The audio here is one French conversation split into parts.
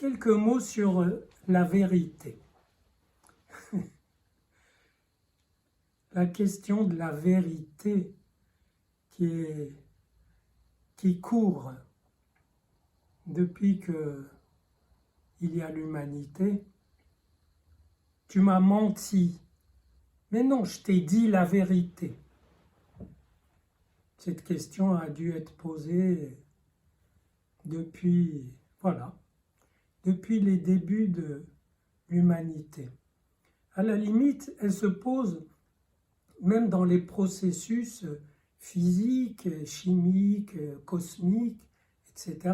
Quelques mots sur la vérité. La question de la vérité qui court depuis que il y a l'humanité. Tu m'as menti. Mais non, je t'ai dit la vérité. Cette question a dû être posée depuis les débuts de l'humanité. À la limite, elle se pose même dans les processus physiques, chimiques, cosmiques, etc.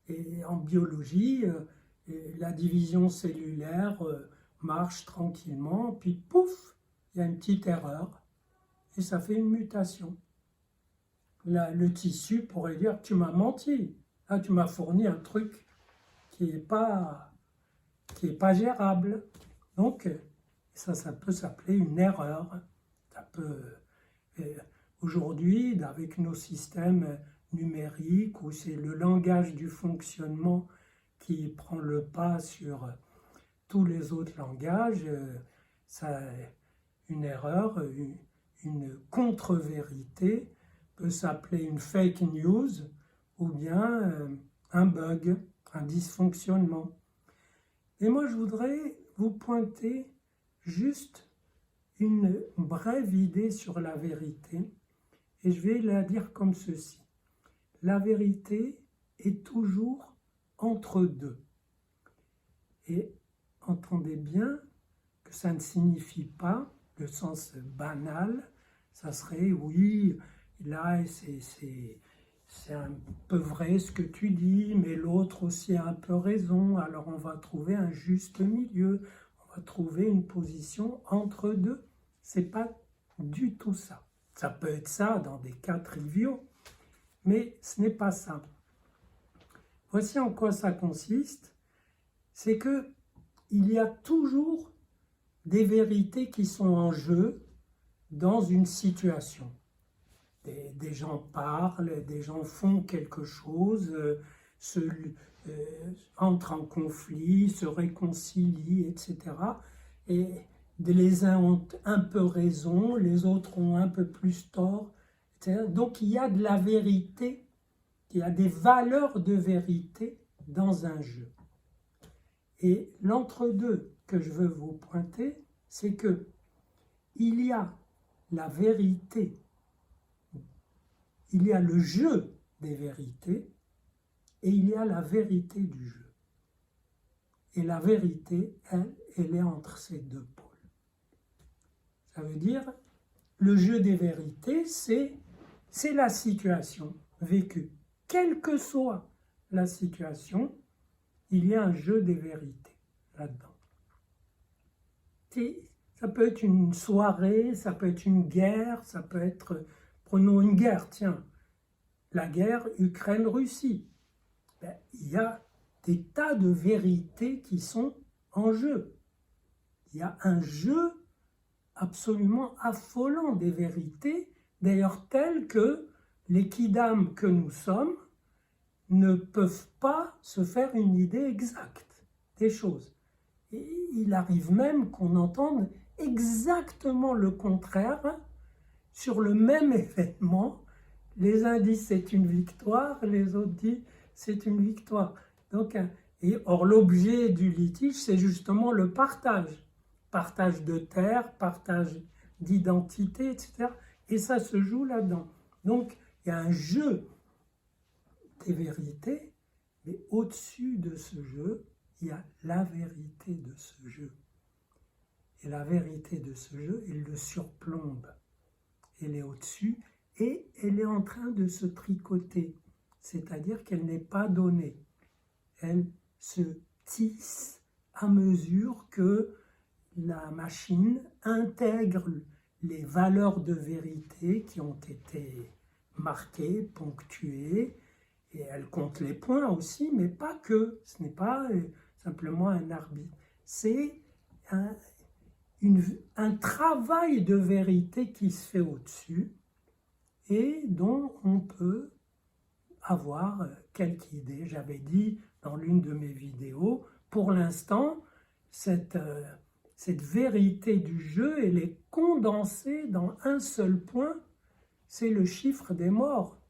Et en biologie, la division cellulaire marche tranquillement, puis pouf, il y a une petite erreur, et ça fait une mutation. Le tissu pourrait dire, tu m'as menti, là, tu m'as fourni un truc qui n'est pas gérable. Donc, ça peut s'appeler une erreur. Ça peut, aujourd'hui, avec nos systèmes numériques, où c'est le langage du fonctionnement qui prend le pas sur tous les autres langages, une erreur, une contre-vérité peut s'appeler une fake news ou bien un bug, un dysfonctionnement. Et moi, je voudrais vous pointer juste une brève idée sur la vérité, et je vais la dire comme ceci. La vérité est toujours entre deux. Et entendez bien que ça ne signifie pas, le sens banal, ça serait oui, là c'est un peu vrai ce que tu dis, mais l'autre aussi a un peu raison, alors on va trouver un juste milieu, on va trouver une position entre deux. C'est pas du tout ça. Ça peut être ça dans des cas triviaux, mais ce n'est pas ça. Voici en quoi ça consiste. C'est que il y a toujours des vérités qui sont en jeu dans une situation. Des gens parlent, des gens font quelque chose, entrent en conflit, se réconcilient, etc. Et les uns ont un peu raison, les autres ont un peu plus tort, etc. Donc il y a de la vérité, il y a des valeurs de vérité dans un jeu. Et l'entre-deux que je veux vous pointer, c'est que il y a la vérité, il y a le jeu des vérités et il y a la vérité du jeu. Et la vérité, elle est entre ces deux pôles. Ça veut dire, le jeu des vérités, c'est la situation vécue. Quelle que soit la situation, il y a un jeu des vérités là-dedans. Ça peut être une soirée, ça peut être une guerre, ça peut être, prenons une guerre, tiens, la guerre Ukraine-Russie. Il y a des tas de vérités qui sont en jeu. Il y a un jeu absolument affolant des vérités, d'ailleurs telles que les kidam que nous sommes ne peuvent pas se faire une idée exacte des choses. Et il arrive même qu'on entende exactement le contraire sur le même événement. Les uns disent c'est une victoire, les autres disent c'est une victoire. Donc, or l'objet du litige, c'est justement le partage. Partage de terre, partage d'identité, etc. Et ça se joue là-dedans. Donc, il y a un jeu des vérités, mais au-dessus de ce jeu, il y a la vérité de ce jeu. Et la vérité de ce jeu, elle le surplombe. Elle est au-dessus et elle est en train de se tricoter. C'est-à-dire qu'elle n'est pas donnée. Elle se tisse à mesure que la machine intègre les valeurs de vérité qui ont été marquées, ponctuées, et elle compte les points aussi, mais pas que. Ce n'est pas simplement un arbitre. C'est un travail de vérité qui se fait au-dessus et dont on peut avoir quelque idée. J'avais dit dans l'une de mes vidéos pour l'instant, cette vérité du jeu, elle est condensée dans un seul point, c'est le chiffre des morts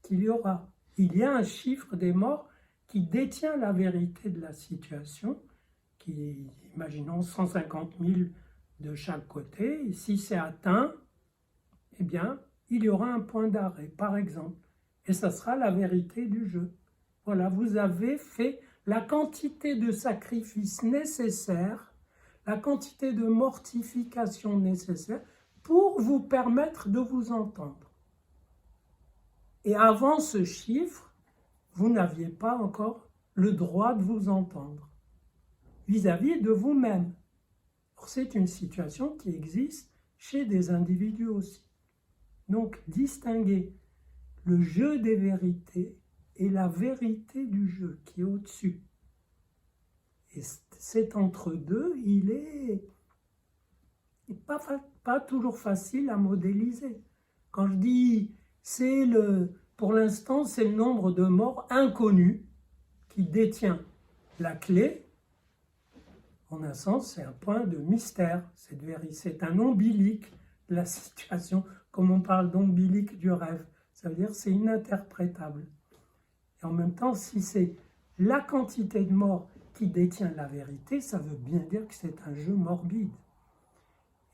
qu'il y aura. Il y a un chiffre des morts qui détient la vérité de la situation, qui, imaginons 150 000 de chaque côté, et si c'est atteint, eh bien, il y aura un point d'arrêt, par exemple. Et ça sera la vérité du jeu. Voilà, vous avez fait la quantité de sacrifice nécessaire, la quantité de mortification nécessaire pour vous permettre de vous entendre. Et avant ce chiffre, vous n'aviez pas encore le droit de vous entendre vis-à-vis de vous-même. C'est une situation qui existe chez des individus aussi. Donc, distinguer le jeu des vérités et la vérité du jeu qui est au-dessus. Et cet entre-deux, il est pas toujours facile à modéliser. Quand je dis, pour l'instant, c'est le nombre de morts inconnus qui détient la clé. En un sens, c'est un point de mystère, c'est un ombilique de la situation, comme on parle d'ombilique du rêve. Ça veut dire que c'est ininterprétable. Et en même temps, si c'est la quantité de morts qui détient la vérité, ça veut bien dire que c'est un jeu morbide.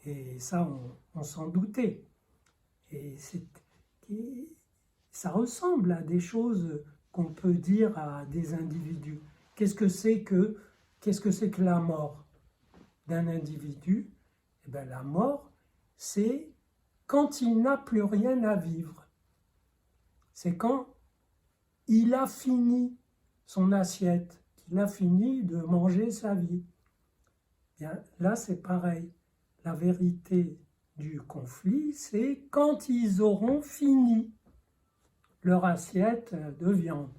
Et ça, on s'en doutait. Et ça ressemble à des choses qu'on peut dire à des individus. Qu'est-ce que c'est que la mort d'un individu? Eh bien, la mort, c'est quand il n'a plus rien à vivre. C'est quand il a fini son assiette, qu'il a fini de manger sa vie. Bien, là, c'est pareil. La vérité du conflit, c'est quand ils auront fini leur assiette de viande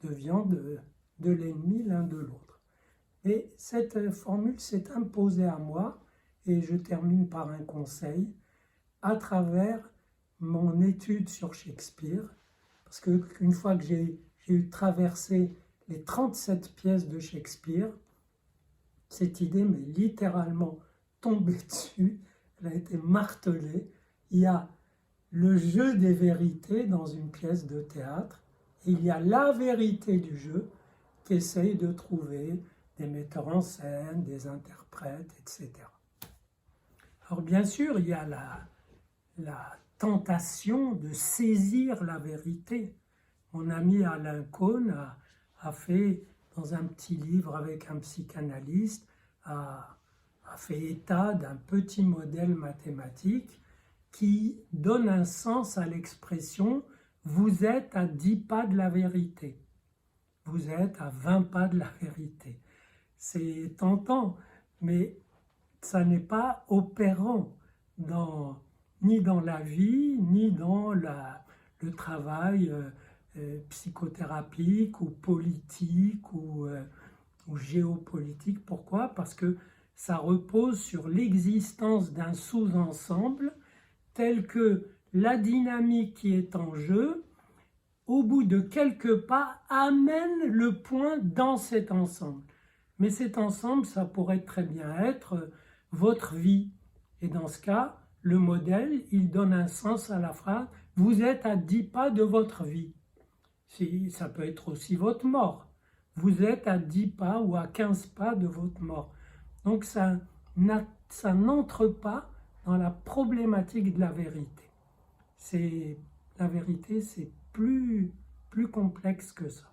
de l'ennemi l'un de l'autre. Et cette formule s'est imposée à moi, et je termine par un conseil, à travers mon étude sur Shakespeare, parce qu'une fois que j'ai eu traversé les 37 pièces de Shakespeare, cette idée m'est littéralement tombée dessus, elle a été martelée. Il y a le jeu des vérités dans une pièce de théâtre, et il y a la vérité du jeu qu'essayent de trouver des metteurs en scène, des interprètes, etc. Alors bien sûr, il y a la tentation de saisir la vérité. Mon ami Alain Cohn a fait, dans un petit livre avec un psychanalyste, a fait état d'un petit modèle mathématique qui donne un sens à l'expression « vous êtes à 10 pas de la vérité ». Vous êtes à 20 pas de la vérité. C'est tentant, mais ça n'est pas opérant ni dans la vie, ni dans le travail psychothérapique ou politique ou géopolitique. Pourquoi? Parce que ça repose sur l'existence d'un sous-ensemble tel que la dynamique qui est en jeu, au bout de quelques pas, amène le point dans cet ensemble. Mais cet ensemble, ça pourrait très bien être votre vie. Et dans ce cas, le modèle, il donne un sens à la phrase « vous êtes à 10 pas de votre vie ». Ça peut être aussi votre mort. Vous êtes à 10 pas ou à 15 pas de votre mort. Donc ça n'entre pas dans la problématique de la vérité. La vérité, c'est plus complexe que ça.